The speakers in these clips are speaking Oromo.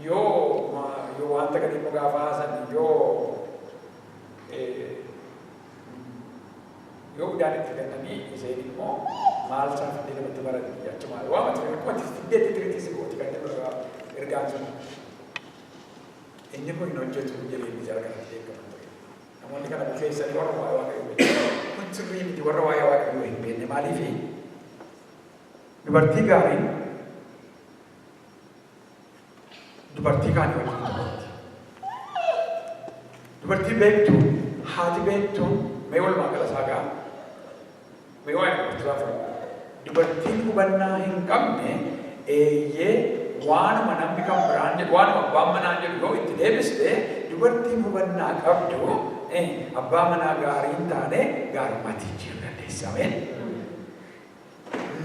yoo wanta gadi immoo gaafa haasan yoo gudaan itti kennanii isheen immoo maal saafadee namatti baratanii achuma waan ati akkuma fiddeetti tiriitii gooti kan inni ergaan sun inni kun hin hojjetu jedhee jara kanatti eegaman ture. Namoonni kana keessatti warra waa'ee waaqayyoo kun sirrii miti warra waa'ee waaqayyoo hin beekne maaliifi dubartii gaariin dubartii kaanii wajjin taphatti. Dubartii beektuu haati beektuun mee walumaa gala isaa ga'a. Mee waa'ee dubartii laafaa. Dubartiin hubannaa hin qabne eeyyee waanuma namni kan biraan jedhu waanuma abbaan manaa jedhu yoo itti deebiste dubartiin hubannaa qabdu abbaa manaa gaarii hin taane gaarummaatti jijjiiruu dandeessa.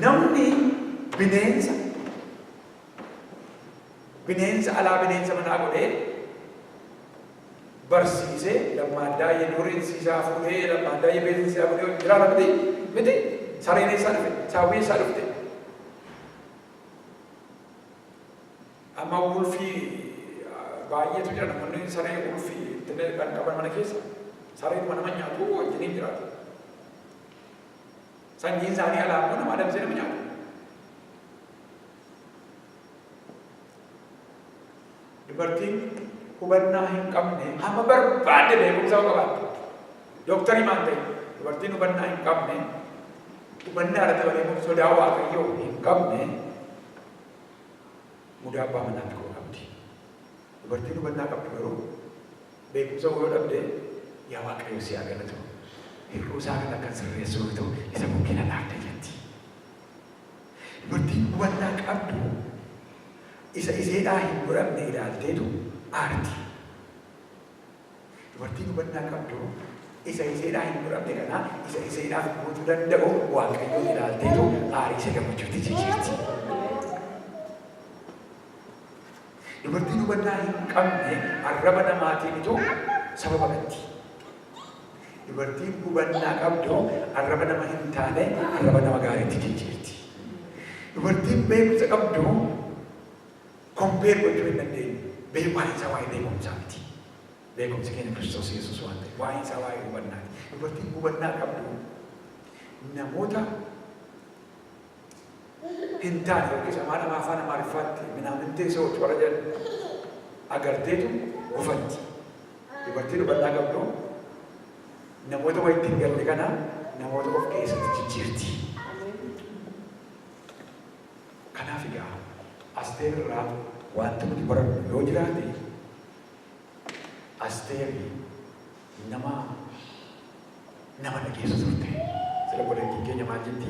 Namni bineensa alaa bineensa manaa godhee barsiisee lammaaddaayee dureessisaa fuudhee lammaaddaayee beeksisaa godhee jiraata miti sareen eessaa dhufe saawwee eessaa dhufte amma wulfii baay'eetu jira namoonni saree wulfii kan qaban mana keessa sareen nama nyaatu wajjiniin jiraatu sanyiin isaanii alaa immoo nama adamsee nama nyaatu. Dubartiin hubannaa hin qabne hamma barbaadde beekumsa qabaatte dooktarii maal ta'e dubartiin hubannaa hin qabne hubannaa irratti bareemuuf sodaa waaqayyoo hin qabne mudaa abbaa manaatti koo qabdi. Dubartiin hubannaa qabdu garuu beekumsa yoo dhabde yaa waaqayyo si haa galatu hir'uu isaa kan akka sirreessuu ta'u isa bukkina dhaabde jetti. Dubartiin hubannaa qabdu isa iseedhaa hin godhamne ilaalteetu aarti. Dubartiin hubannaa qabdu isa iseedhaa hin godhamne kana isa iseedhaaf guutuu danda'u waaqayyoon ilaalteetu aarii isa gammachuutti jijjiirti. Dubartiin hubannaa hin qabne arraba namaatiinitu sababa gatti. Dubartiin hubannaa qabdu arraba nama hin taane arraba nama gaariitti jijjiirti. Dubartiin beekumsa qabdu kompeer gochuu hin dandeenye. Waa'ee isaa waa'ee beekumsaa miti. Beekumsi keenya Kiristoos Yesuus waan ta'eef waa'ee isaa waa'ee hubannaati. Dubartiin hubannaa qabdu namoota hin taane yookiis afaan Amaariffaatti minaamintee sooti warra jedhan agarteetu gufatti. Dubartiin hubannaa qabdu namoota walitti hin galle kana namoota of keessatti jijjiirti. Kanaaf egaa Asteer irraa wanta nuti barannu yoo jiraate Asteeri nama dhageessu turte. Sila boleettiin keenya maal jetti?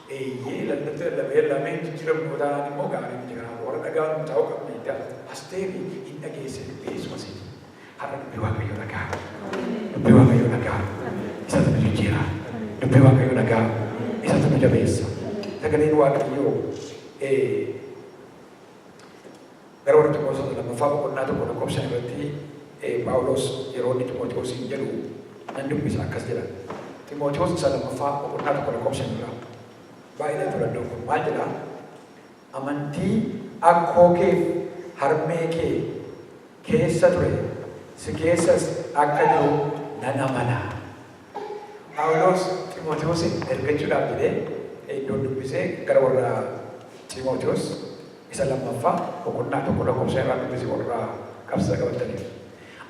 Eeyyee lameen jijjiiramu ta'an immoo gaarii miti kanaaf warra dhagaan ta'uu qabneedha. Asteeri hin dhageesse dubbeessuma si. Har'a dubbii waaqayyoo dhagaa. Dubbii waaqayyoo dhagaa. Isatu nu jijjiira. Dubbii waaqayyoo dhagaa. Isatu nu jabeessa. Sagaleen waaqayyoo gara warra Ximootiyoos lammaffaa boqonnaa tokko lakkoofsa irratti Phaawulos yeroo inni Ximootiyoosiin jedhu nan dubbisa akkas jedha. Ximootiyoos isa lammaffaa boqonnaa tokko lakkoofsa irraa baay'ee turan kun maal jedha? Amantii akkoo keef harmee kee keessa ture si keessas akka jiru nan amana. Phaawulos Ximootiyoosin ergachuudhaaf jedhee iddoo dubbisee gara warra Ximootiyoos isa lammaffaa boqonnaa tokko lakkoofsa irraa dubbisee warra qabsa qabataniif.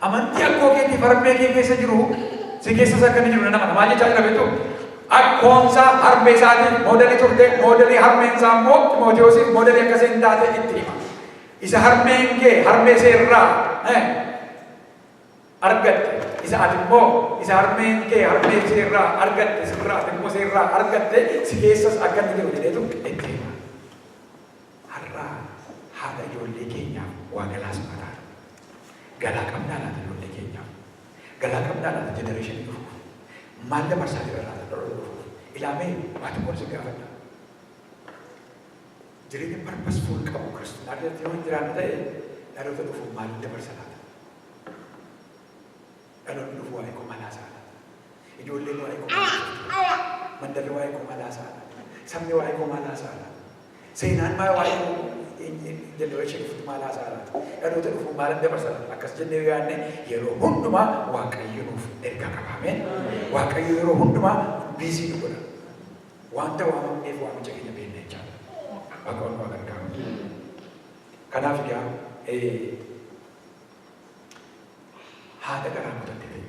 Amantii akkoo keetiif harmee kee keessa jiru si keessas akka jiru nan amana. Maal jechaa jira beektu? Akkoonsaa harmee isaatiif moodelii turte moodelii harmeen isaa immoo Ximootiyoosiif moodelii akkasii hin taate itti hima. Isa harmeen kee harmee seerraa argatte. Isa ati immoo isa harmeen kee harmee seerraa argatte sirraa immoo seerraa argatte si keessas akka jiru jedheetu itti hima. Har'aa haadha ijoollee keenyaaf waa galaas mataa. Galaa qabnaa laata ijoollee keenyaaf. Galaa qabnaa laata jenereeshinii dhufu. Maal dabarsaa jira laata dhaloota dhufu. Ilaamee waa tokkoon si gaafadha. Jireenya purposeful qabu Kiristoos irratti yoo hin jiraanne ta'e dhaloota dhufu maal dabarsa laata? Dhaloonni dhufu waa'ee komalaa saala. Ijoolleen waa'ee komalaa saala. Mandarri waa'ee komalaa saala. Sabni waa'ee komalaa saala. Seenaan waa'ee generation of mala sara ado te fu mala de basara akas jenne yaanne yero hunduma waaqayyo nuuf erga qabame waaqayyo yero hunduma busy godha wanta waamamneef waamicha keenya beekne jechaadha waaqayyoon waa gargaaru kanaaf yaa haadha garaa kutatte ta'e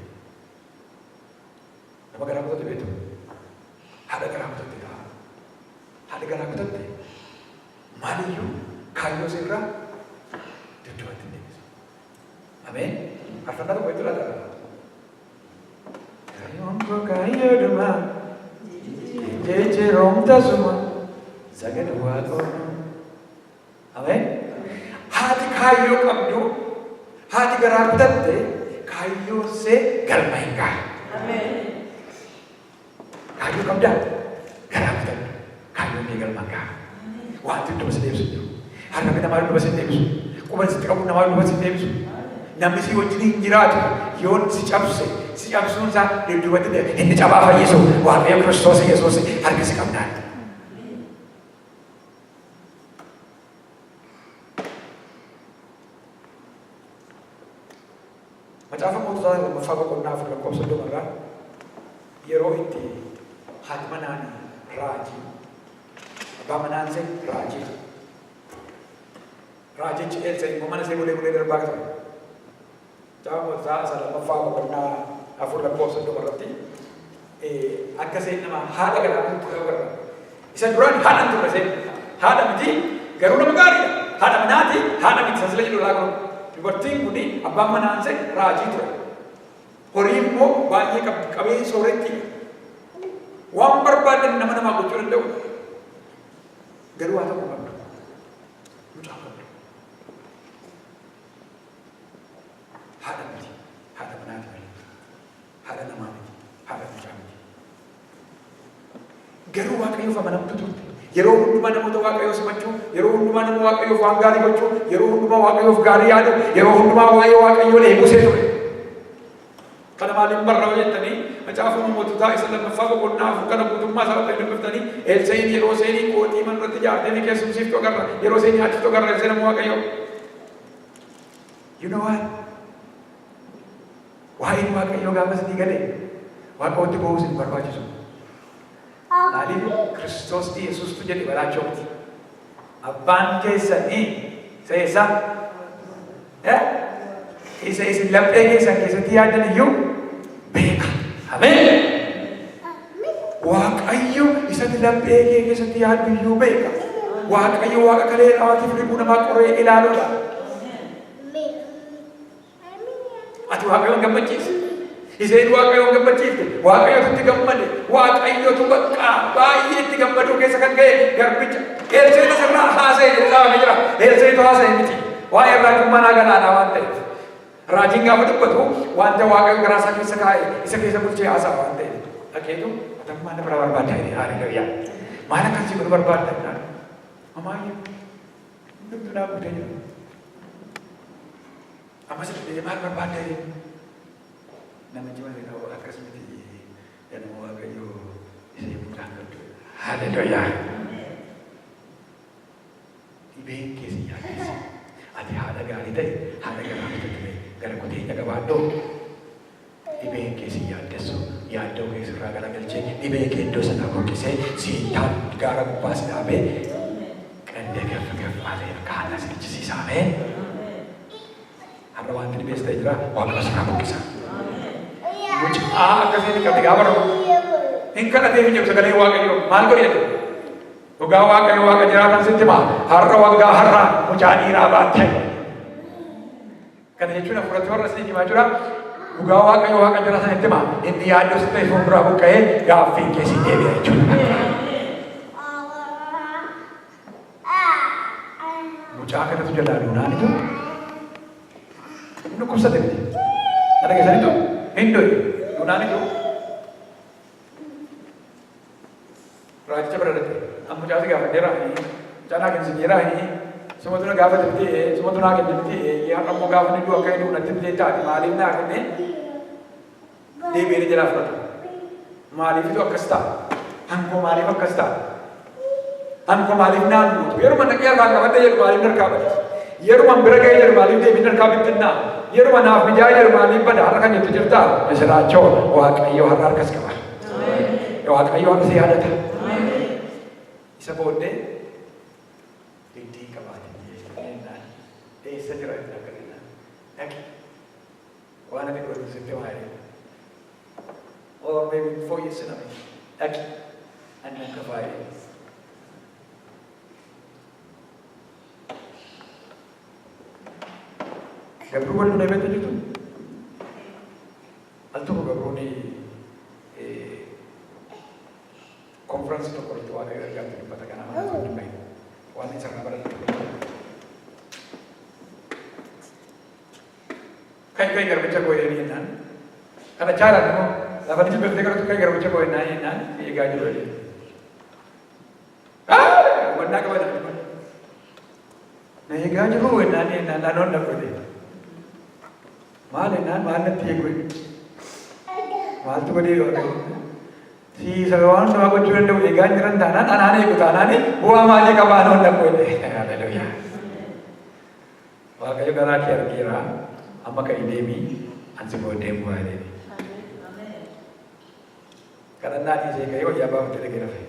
nama garaa kutatte beektu haadha garaa kutatte ta'a haadha garaa kutatte maaliyyuu kaayyoo sirraa dudduubatti deebisu. Ameen. Arfannaa tokko itti laata. Kaayoon koo kaayyoodhuma jijjiiromta suma sagada waaqoon. Ameen. Haati kaayyoo qabdu haati garaa kutatte kaayyoo see galma hin gahu. Ameen. Kaayyoo qabdaa garaa kutattu kaayyoo kee galma hin gahu. Wanti iddoo si deebisu jiru. Harka namaa iddoo si deebisu. Quba sitti qabu namaa iddoo si deebisu. Namni si wajjin hin jiraatu yoon si cabse si cabsuun isaa dudduubatti deebi. Inni cabaa fayyisu Waaqayyo Kiristoos Yesuus harka si qabnaan. Macaafa Moototaa lammaffaa boqonnaa afur lakkoofsa dhumarraa yeroo itti haati manaan raajii abbaa manaan se raajii raajichi Elsee immoo mana see bulee darbaa ture. Macaafa Moototaa isa lammaffaa boqonnaa afur lakkoofsa dhumarratti akka seen nama haadha garaa ture warra isa duraan haadhan ture seen haadha miti garuu nama gaariidha haadha manaati haadha miti sasila jedhu laa dubartiin kuni abbaan manaan se raajii ture. Horii immoo baay'ee qabee sooretti waan barbaadan nama namaa gochuu danda'u. Garuu haa ta'u qabdu. Mucaa qabdu. Haadha miti. Haadha manaati malee. Haadha namaa miti. Haadha mucaa miti. Garuu Waaqayyoof amanamtu turte. Yeroo hundumaa namoota Waaqayyoo simachuu, yeroo hundumaa nama Waaqayyoof waan gaarii gochuu, yeroo hundumaa Waaqayyoof gaarii yaadu, yeroo hundumaa waa'ee Waaqayyoo eegusee ture. Kana maaliin barraa jettanii macaafa Moototaa isa lammaffaa boqonnaa afur kana guutummaa isaa waaqayyo dubbiftanii Elseen yeroo seenii kootii manarratti jaartee ni keessumsiiftu agarra yeroo seenii achitti agarra Elseen nama Waaqayyoo. You know what? Waa'een Waaqayyoo gaafa sitti galee Waaqayyootti bo'uus hin barbaachisu. Maaliif Kiristoos Yesuustu jedhe balaachoomti. Abbaan keessanii seesa isa isin laphee keessan keessatti yaadan iyyuu beeka. Ameen. Waaqayyo isatti laphee kee keessatti yaadu iyyuu beeka. Waaqayyo waaqa kalee dhawaatiif dhibuu namaa qoree ilaaluudha. Ati Waaqayyoon gammachiise. Iseen Waaqayyoon gammachiifte. Waaqayyootu itti gammade. Waaqayyootu bakka baay'ee itti gammaduu keessa kan ga'e garbicha. Elseen asirraa haasa'e jedhamee jira. Elseentu haasa'e miti. Waa'ee raajummaa naa galaadhaa waan ta'eef. Raajiin gaafa dubbatu wanta Waaqayyo garaa isaa keessa kaa'e isa keessa bulchee haasa'a waan ta'eef. Dhageetu atammaa nama barbaaddaa jedhee haaleluyyaa. Maal akkasii godhu barbaaddaa jedhaan. Amaayyuu hundumtu naa guutee jira. Ammas illee maal barbaaddaa jedhee. Namichi malee ta'u akkasumatti jedhamu Waaqayyo isee mucaan qabdu. Haaleluyyaa. Dhibeen keessi yaaddeessi. Ati haadha gaarii ta'e haadha garaa kutatte gara kuteenya qabaadhoo dhibeen keessi yaaddessu yaaddoo keessirraa garagalchee dhibee kee iddoo sanaa buqqisee siitaan gaara gubbaa si dhaabee qandee gaffaalee kaana si ijjisiisaamee har'a wanti dhibees ta'e jira Waaqayyo sanaa buqqisa. Mucaa akkasiin qabdi gaafa rabu hin kadhatee hin jedhu sagalee Waaqayyoo maal godhe jedhu. Dhugaa Waaqayyo Waaqa jiraatan sitti maa har'a waggaa har'aa mucaa dhiiraa baatte. Kana jechuun hafuuratti warra isin himaa jira. Dhugaa Waaqayyo Waaqa jiraatan sitti maa inni yaaddoo sitti ta'e fuulduraa buqqa'ee gaaffii keessi deebi'a jechuudha. Mucaa kanatu jalaa duunaanitu dhukkubsate miti. Kana keessanitu hin doye duunaanitu. Raajicha bira dhaqee amma jaasi gaafadhee raahanii canaa kensi raahanii sumatu na gaafate bitee sumatu naa kenne bitee yaa ammoo gaafa ni du'a ka'ee natti bitee taate maaliif naa kenne deebi'ee jalaa fudhatu maaliifitu akkas ta'a hangoo maaliif akkas ta'a An ko maaliif naan guutu yeroo man dhaqee harkaan qabadde jedhu maaliif harkaa bade yeroo man bira ga'ee jedhu maaliif deebiin harkaa bittinnaa yeroo man naaf mijaa jedhu maaliif bada har'a kan jettu jirtaa misiraachoo waaqayyoo har'a harkas qaba waaqayyoo har'a si yaadata isa booddee itti qabaate eessa jira itti akkanina dhaqi waan ani godhu sitti waa'ee or maybe fooyyessiname dhaqi annan kafaa'ee Gabru wal na beto dito. Alto ko gabru ni conference to ko to ana ga ga pata kana ma ko ni mai. Wani sa kabara. Kai garbacha ko ni nan. Kada cara mo la fani be de ko kai garbacha ko na ni nan ye ga ni rodi. Ah, wanda ka bada. Na ye ga ni ko na ni nan non na ko de. Maal enaan maal natti eegu maaltu godhee yoo ta'u si sagawaan nama gochuu danda'u eegaa jiran taanaan anaan eegu taanaan bu'aa maalii qabaa noon dhaqu jedhe haleluuyaa waaqayyo garaa kee argeera amma ka'ii deemii ansi booddee bu'aa deemi kadhannaa dhiisee ka'ee wayyaa baafate dhaqee rafe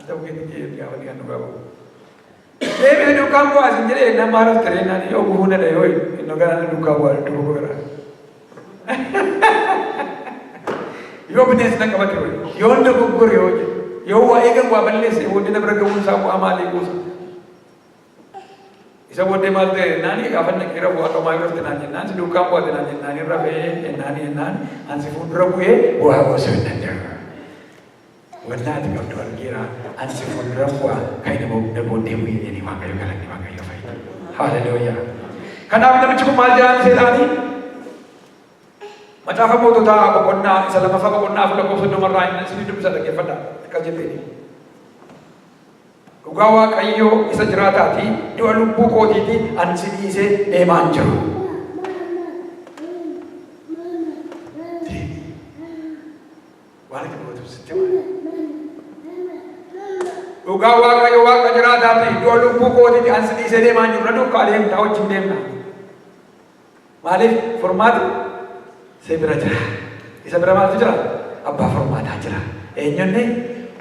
anta bukeetti gaafa dhiqan dhugaa bahu Devi dukaan bu'aa sin jedhee nama haala tareenaan yoo bu'uuna dha yoo inni gara dukaan bu'aa dhufu gara. Yoo bineensi na qabate yoo hunda gurgure yoo waa eegan waa balleesse yoo dina bira gahuun isaa bu'aa maalii kuusa. Isa booddee maal ta'e naani gaafa naqeera bu'aa qamaa yoo naan jennaan si dukaan bu'aa naan jennaan irra fe'ee jennaan ansi fuuldura bu'ee bu'aa gosa hin danda'u. Wallahi qabdu argeera ansi fuuldura bu'aa kan nama booddee bu'ee jedhanii waaqayyo galanni waaqayyo fayyada. Haleluuyaa. Kanaaf namichi kun maal jedhaan seetaanii? Macaafa moototaa boqonnaa isa lammaffaa boqonnaa fuula koo soddomarraa inni isin dubbisa dhaggeeffadha akkas jetteeni. Dhugaa waaqayyoo isa jiraataati du'a lubbuu kootiiti ansi dhiisee deemaan jiru. Waan itti gootu sitti maali? Dhugaa waaqayyo waaqa jiraataati du'a lubbuu kootiiti ansi dhiisee deemaan jiru. Naduu kaalee taa wajjin deemna. Maaliif furmaati? Isa bira jira. Isa bira maaltu jira? Abbaa furmaataa jira. Eenyonni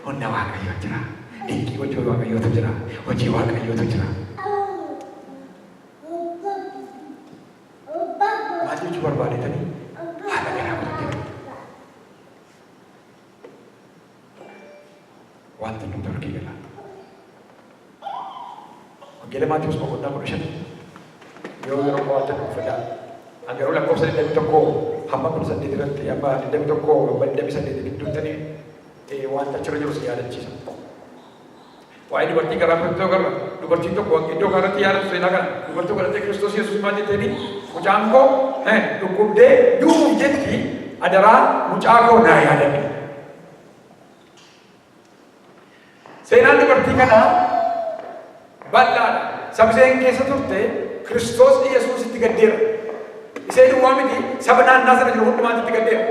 hunda waaqayyoo jira. Dinqii hojii waaqayyootu jira. Hojii waaqayyootu jira. Maal jechuu barbaadetanii? Haala garaa godhatanii. Wanta nuti argee gala. Wangeela Maatiyoos boqonnaa 15 yeroo qo'ata dhuunfadhaa. Agaruu lakkoofsa 21 hamma 18 irratti amma 21 hamma 28 gidduutti wanta achirra jiru si yaadachiisa. Waa'ee dubartii karaa Kiristoos garra dubartiin tokko iddoo kanatti yaadatu seenaa kana dubartii godhattee Kiristoos Yesuus maal jetteeni mucaan koo dhukkubdee du'uuf jetti adaraa mucaa koo naa yaadadhu. Seenaan dubartii kanaa bal'aadha. Sabseen keessa turte Kiristoos Yesuus itti gaddeera. Iseen duwwaa miti saba naannaa sana jiru hundumaatti itti gaddeera.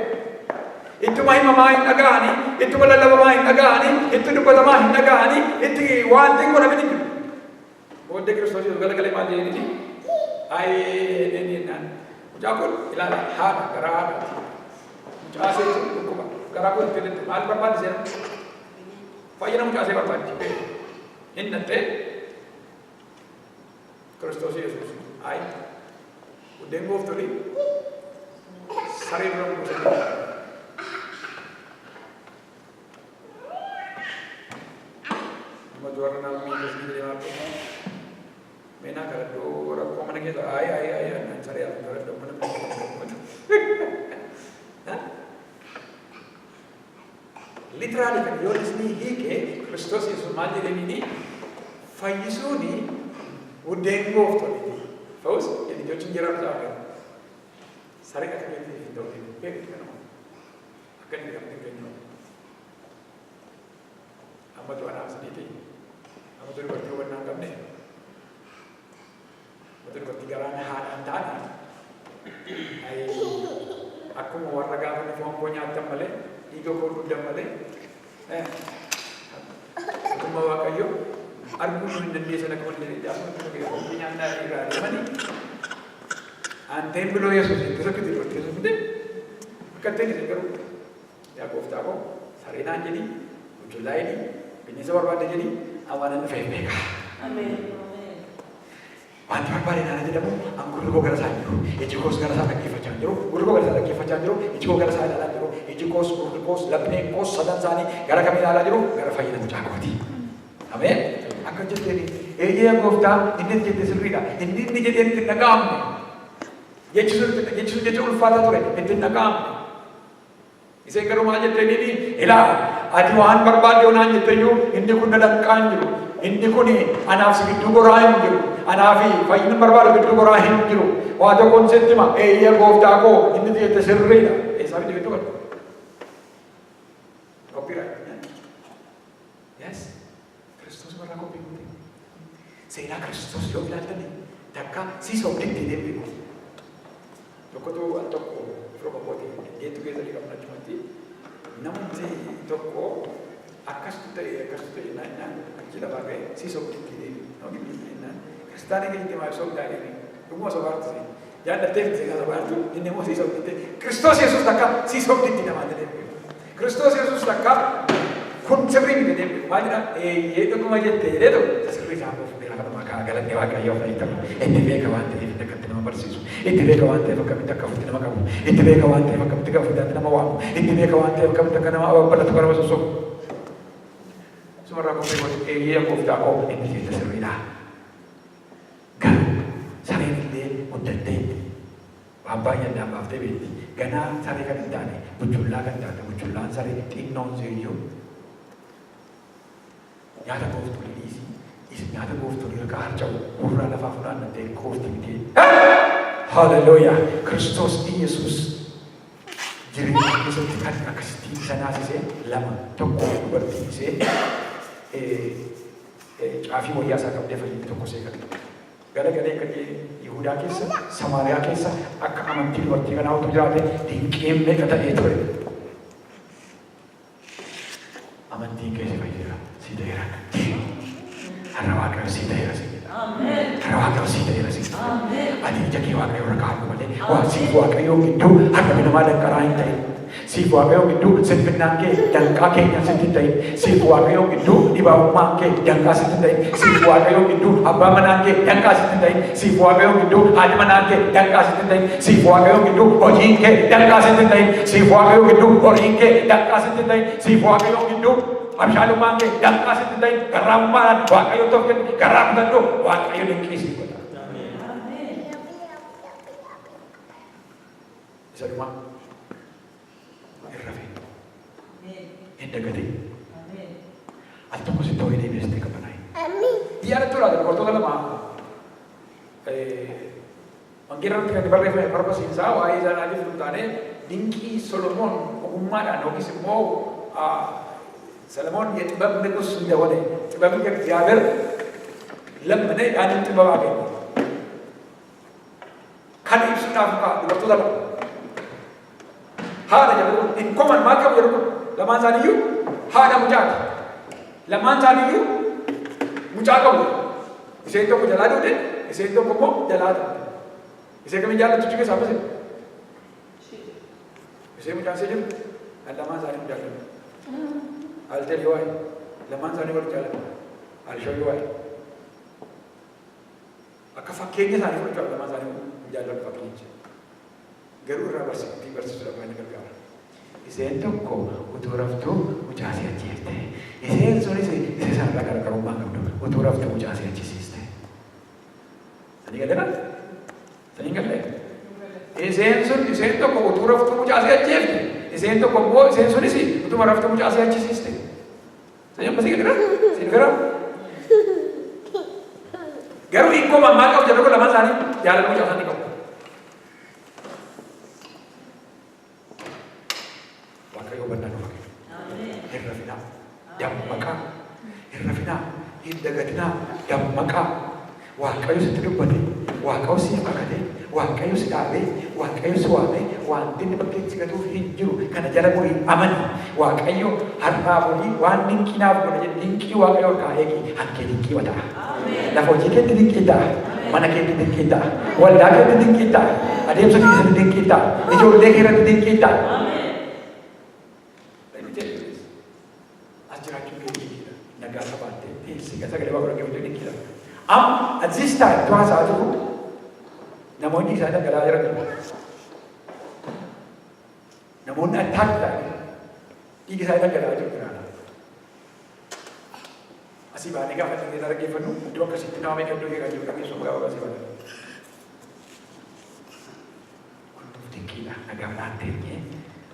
Ittuma himamaa hin dhaga'ani, ittuma lallabamaa hin dhaga'ani, itti dubbatamaa hin dhaga'ani, itti waan xiqqoo namni hin jiru. Booddee Kiristoos Yesuus galagalee maal jedhanii? Ayee jennaan. Mucaa kun ilaala haadha garaa haadha. Mucaa seetu dhukkuba garaa kun itti maal barbaade seena? Fayyina mucaa see barbaade. Inni dhattee Kiristoos Yesuus ayee. Buddeen gooftolii saree dura buusanii nama juara nama miidhas ni deemaa turre meenaa kadhadhoo rakkoo mana keessa ayee naan saree ala kadhadhoo mana literaali kan yoo isni hiike Kiristoos Yesuus maal jedhanii fayyisuuni buddeen gooftolii Faus, jadi jauh jarang sahaja. Sari akan jadi tahu ini, betul kan? Akan diambil kenyo. Apa tu anak sendiri? Apa tu berjuang nangkap ni? Betul bertigaran hal antara. Aku mau warga kami form punya atam balik, ego ko dudam balik. Utuma Waaqayyo arguu hin dandeessan akka malee jaafatu nyaannaa irraa deemanii anteen biloo Yesuus itti sokkiti dubartii Yesuus fide akka ta'e isin garuu yaa gooftaa koo sareenaan jedhii bujullaa jedhii bineensa barbaadde jedhii awwaanan dhufee beeka. Wanti barbaade nana jedhamu an gurri koo gara isaa jiru iji koos gara isaa dhaggeeffachaa jiru gurri koo gara isaa dhaggeeffachaa jiru iji koo gara isaa ilaalaa jiru iji koos gurri koos lapheen koos sadan isaanii gara kamii ilaalaa jiru gara fayyina mucaa kooti. Ameen. Akka jetteeni eeyyee gooftaa inni jette sirriidha inni jedheen itti dhaga'amne jechuun jecha ulfaataa ture itti dhaga'amne. Iseen garuu maal jetteeni ilaa ati waan barbaadde onaan jetteyyuu inni kun na danqaa hin jiru inni kun anaaf si gidduu goraa hin jiru anaafi fayyina barbaadu gidduu goraa hin jiru waa tokkoon sitti hima eeyyee gooftaa koo inni jette sirriidha. Eessaa fi gidduu godhu. Copyright. Yes. Kristos warra kophee guute. Seenaa Kristos yoo ilaaltani takka siisa ofitti deebi'u. Tokkotu waan tokko firoma kooti deetu keessa liqamna achumatti namni tokko akkasitu ta'e naan achi lafaa ka'e siisa ofitti deebi'u. Namni biyyeenaan kiristaanii keenya maal soom daadhiini dhuguma sobaartu seen jaallatteef seenaa sobaartu inni immoo siisa ofitti Kristos Yesuus takka siisa ofitti namaa deebi'u. Kristos Yesuus takka kun sirrii miti deebi'u maalidha eeyyee dhuguma jettee jedheetu sirrii isaa of beela kana maqaa galanne waaqayyoo fayyadamu inni beeka waan ta'eef inni akkatti nama barsiisu itti beeka waan ta'eef akkamitti akka ofitti nama qabu itti beeka waan ta'eef akkamitti akka ofitti nama waamu itti beeka waan ta'eef akkamitti akka nama bal'atu kana sosobu sumarraa kophee godhu eeyyee gooftaa koo inni jette sirriidha. Garuu sareen illee muddattee waan baay'een baaftee beekti ganaa saree kan hin taane bujullaa kan taate bujullaan saree xinnoon seeyyuu nyaata gooftuu dhiisii isin nyaata gooftuu irra harca'u gurraa lafaa funaannattee gooftii miti. Hallelujah. Kristos Yesuus jireenya keessatti kan akkasitti isa naasisee lama tokko dubartiisee caafii wayyaa isaa qabdee fayyadee tokko see kan galagalee kan Yihudaa keessa Samaariyaa keessa akka amantii dubartii kanaa utuu jiraate dinqiin meeqa ta'ee ture. Amantiin keessa fayyada. Sidera. Har'a Waaqayyo si ta'eera si. Ameen. Har'a Waaqayyo si ta'eera si. Ameen. Ati ija kee Waaqayyo irra kaa'u malee waa siif Waaqayyo gidduu harka namaa danqaraa hin ta'in. Siif Waaqayyo gidduu sirbinnaan kee danqaa keenya sitti hin ta'in. Siif Waaqayyo gidduu dhibaa'ummaan kee danqaa sitti hin ta'in. Siif Waaqayyo gidduu abbaa manaan kee danqaa sitti hin ta'in. Siif Waaqayyo gidduu haadha manaan kee danqaa sitti hin ta'in. Siif Waaqayyo gidduu hojiin kee danqaa sitti hin ta'in. Siif Waaqayyo gidduu horiin kee danqaa sitti hin ta'in. Siif Waaqayyo gidduu abshaalummaan kee danqaa sitti ta'in garraamummaan Waaqayyo tokko garraa kutadhu Waaqayyo dinqiisii godha. Isa dhumaa irra fi hin dagatee al tokko si ta'uu hidhee beestee qabanaayi. Yaadachuu laata dubartoota lamaa wangeela irratti kan barreeffame barbasiisaa waa'ee isaaniif hin taane dinqii Solomoon ogummaadhaan yookiis immoo ሰለሞን የጥበብ ንጉስ እንደሆነ ጥበብን እግዚአብሔር ለምነ ያንን ጥበብ አገኘ። ከሊብስና ፍቃ ወጥቶ ዘለ ሃዳ ጀምሮ እንኮመን ማቀብ ጀምሮ ለማንሳንዩ ሃዳ ሙጫት ለማንሳንዩ ሙጫቀው እሴቶ ጀላዶ ደ እሴቶ ኮሞ ጀላዶ እሴ ከመጃለ ትጭከ ሳበሰ እሴ ሙጫት ሰጀም ለማንሳንዩ ጃለ Alter yuai, laman sani berjalan, alsho yuai. Akka fakkeenyi isaanii fudhachuu laman sani berjalan fakkeenyi. Garuu irraa barsiisuu lamaan gargaara. Iseen tokko utuu raftuu mucaa si ajjeefte. Iseen sunis isa isaarraa garaagarummaa qabdu utuu raftuu mucaa si ajjeesiiste. Sanii galee? Sanii galee? Iseen tokko utuu raftuu mucaa si ajjeefte. Iseen tokko immoo iseen sunis utuma raftuu mucaa si ajjeesiiste. Sanyoo masii galee? Siin garaa? Garuu hiikoo mammaa qabu jedhu lamaan isaanii jaalala mucaa isaanii qabu. Waaqayyo hubannaa nu fakkii. Hin rafinaa, dammaqaa, hin rafinaa, hin dagatinaa, dammaqaa. Waaqayyo sitti dubbate Waaqayyo si fakate, Waaqayyo si dhaabe, Waaqayyo si waame, wanti inni bakkeetti gatuuf hin jiru kana jala bu'ii amani. Waaqayyo har'aa bulii waan dinqiinaaf godha jedhe dinqii Waaqayyo harkaa eegi hankee dinqii wata'a. Lafa hojii keetti dinqii ta'a, mana keetti dinqii ta'a, waldaa keetti dinqii ta'a, adeemsa keessatti dinqii ta'a, ijoollee keerratti dinqii ta'a. As jiraachuu keetti nagaa qabaattee sagalee Waaqayyo dhaggeeffatu dinqii ta'a. At this time, tu haasaa jiru namoonni isaan dhangala'aa jiran namoonni attack ta'anii dhiiga isaan dhangala'aa jiru jiraana. Asii baanee gaafa dhageen dhaggeeffannu iddoo akkasitti nama meeqa iddoo eegaa jiru dhageessuun gaafa asii baanee. Kuntuuf dinqiidha nagaa laatteenyee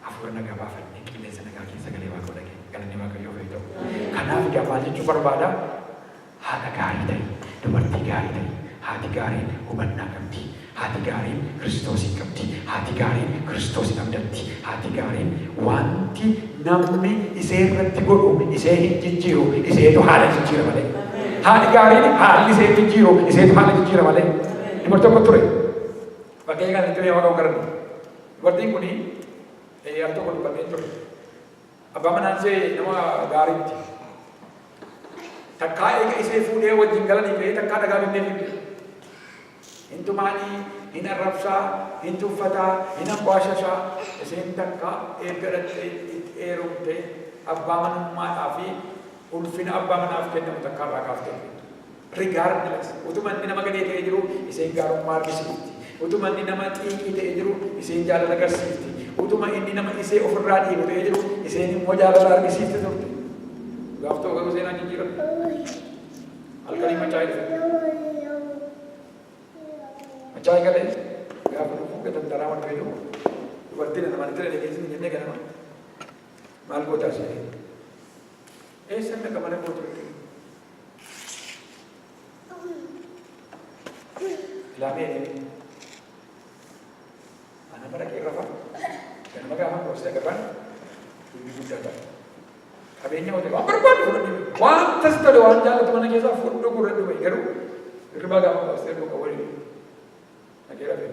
hafuura nagaa baafannee qilleensa nagaa keessa galee Waaqayyo dhagee galanni Waaqayyoo fa'i ta'u. Kanaaf egaa maal jechuu barbaada? Haadha gaarii ta'e, dubartii gaarii ta'e, haati gaariin hubannaa qabdi. Haati gaariin Kiristoosiin qabdi. Haati gaariin Kiristoosin abdatti. Haati gaariin wanti namni isee irratti godhu isee hin jijjiiru, iseetu haala jijjiira malee. Haati gaariin haalli isee jijjiiru, iseetu haala jijjiira malee. Dubartii tokko ture. Bakkee kan itti nama qabu dubartiin kuni al tokko dubbannee ture. Abbaa manaan ishee nama gaariitti. Takkaa eega isee fuudhee wajjin galanii ka'ee takkaa dhagaa binnee fidde. Hintu maanii, hin arrabsaa, hin tuffataa, hin ambaashashaa. Isheen takkaa eeggadhattee itti heerumtee abbaa manummaadhaa fi ulfina abbaa manaaf kennamu takkaa irraa kaaftee. Regardless. Utuma inni nama gadee ta'ee jiru isheen gaarummaa argisiifti. Utuma inni nama xiiqii ta'ee jiru isheen jaalala agarsiifti. Utuma inni nama isee ofirraa dhiibu ta'ee jiru isheen immoo jaalala argisiifti turte. Gaaf ta'u garuu seenaan jijjiirame. Halkanii machaa'ee dhufe. Machaa'ee galee gaafa dhufuu gatantaraa waan fayyadu dubartiin nama itti dhaggeessin jennee ganama maal gootaa ishee eessa akka mana gootu ilaamee ana bara kee rafa ganama gaafa goosee agarraan dubbii guddaa ta'a. Qabeenya hootee waan barbaadu fudhadhu waan tas tole waan jaallatu mana keessaa fudhu gurradhu ba'i garuu hirribaa gaafa goosee dhuga waliin akeera ta'e.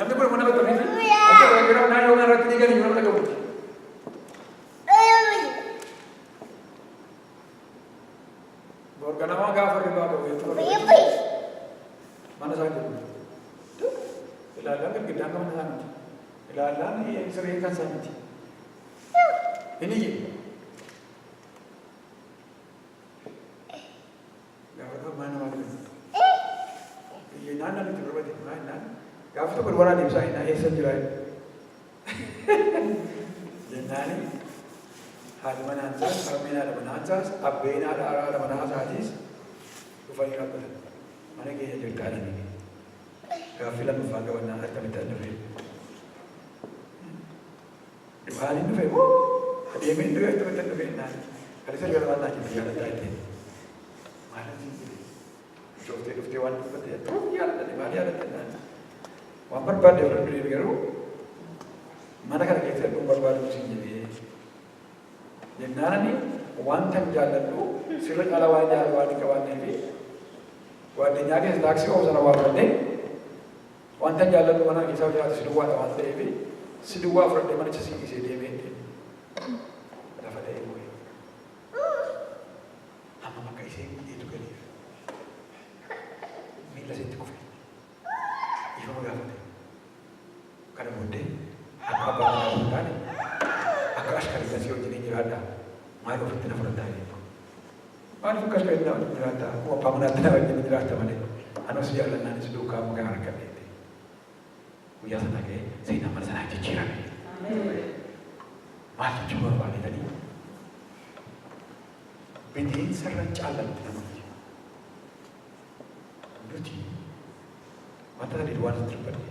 Namni kun mana bakka fiifi akka gargaaraa naannoo kana irratti diiganii nama dhagahuuti. Borganamaa gaafa hirribaa qabu jechuudha. Mana isaa jiru. Ilaallaan girgiddaan mana isaa miti. Ilaallaan siree kan isaa miti. Ini je. Gaafa mana mana. Iya nana itu berbeda mana. Gaafa tu berwarna di sana eessa jira. Jennani haadha mana ansaas, harmeen haadha mana ansaas, abbeen haadha mana ansaatis dhufanii dhaabbatan. Mana keenya jirtaadhani. Gaaffii lammaffaa qabannaa akkamitti dhufe. Dhufaanii dhufe moo adeemee dhufe akkamitti dhufe naan. Kan isa gara waan naachi yaadataa itti. Maalaan Joftee dhuftee waan dubbatte tuun yaadatte maal yaadatte naan. Waan barbaadde fudhadhu deebi garuu mana kana keessa dhuun barbaadu siin jedhee. Jennaanani wanta jaalladhu sirra caalaa waan jaalladhu waan hin qabaannee fi waddeenyaa keessa taaksii oofsana waan fudhadhee wanta jaalladhu mana keessa jiraatu si duwwaadha waan ta'eef si duwwaa fudhadhee manicha siin isee deemee lafa ta'ee bu'ee. Amma bakka isee eetu galiif miila isitti kufe ifama gaafate. Kana booddee akka abbaa manaa hin taane akka ashkariidha si wajjin jiraadha. Maal ofitti na fudhataa jechuudha. Maaliif akka ashkariidha wajjin jiraadha? Abbaa manaatti na wajjin jiraadha malee. Anos jaallannaan si duukaa mukaa harka beekte. Guyyaa sana ga'ee seenaa mana sanaa jijjiirame. Maal jechuun barbaadetanii? Bineensa irra caalatti namatti. Nuti wanta sadii waan itti dubbadhe.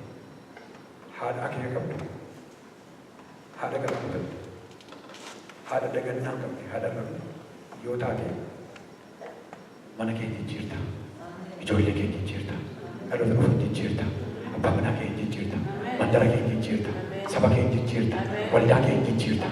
Haadha akeeka qabdu. Haadha galaa qabdu. Haadha dagannaa qabdi. Haadha qabdu. Yoo taate mana kee jijjiirta. Ijoollee kee jijjiirta. Dhaloota dhufu jijjiirta. Abbaa manaa kee jijjiirta. Mandara kee jijjiirta. Saba kee jijjiirta. Waldaa kee jijjiirta.